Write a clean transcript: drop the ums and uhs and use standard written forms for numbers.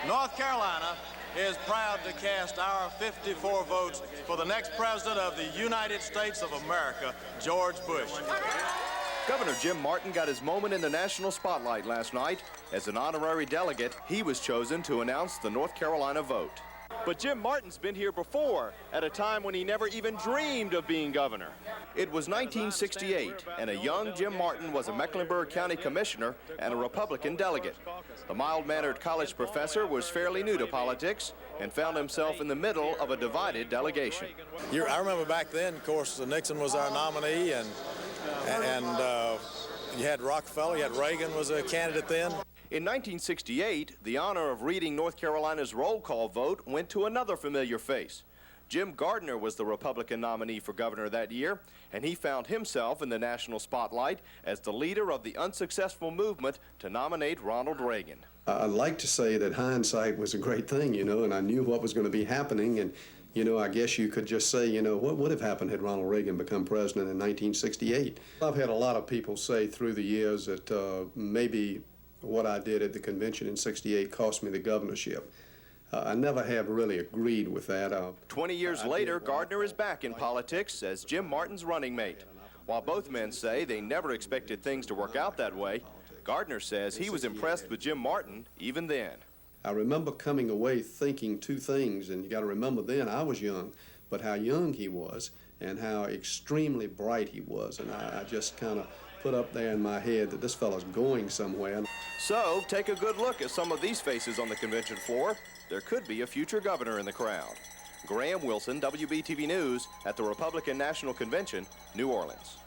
North Carolina is proud to cast our 54 votes for the next president of the United States of America, George Bush. Governor Jim Martin got his moment in the national spotlight last night. As an honorary delegate, he was chosen to announce the North Carolina vote. But Jim Martin's been here before, at a time when he never even dreamed of being governor. It was 1968, and a young Jim Martin was a Mecklenburg County commissioner and a Republican delegate. The mild-mannered college professor was fairly new to politics and found himself in the middle of a divided delegation. I remember back then, of course, Nixon was our nominee, and you had Rockefeller, you had Reagan was a candidate then. In 1968, the honor of reading North Carolina's roll call vote went to another familiar face. Jim Gardner was the Republican nominee for governor that year, and he found himself in the national spotlight as the leader of the unsuccessful movement to nominate Ronald Reagan. I'd like to say that hindsight was a great thing, and I knew what was going to be happening, and I guess you could just say, what would have happened had Ronald Reagan become president in 1968? I've had a lot of people say through the years that maybe what I did at the convention in '68 cost me the governorship. I never have really agreed with that. 20 years later, Gardner is back in politics as Jim Martin's running mate. While both men say they never expected things to work out that way, Gardner says he was impressed with Jim Martin even then. I remember coming away thinking two things, and you got to remember then I was young, but how young he was and how extremely bright he was, and I just kind of put up there in my head that this fellow's going somewhere. So take a good look at some of these faces on the convention floor. There could be a future governor in the crowd. Graham Wilson, WBTV News, at the Republican National Convention, New Orleans.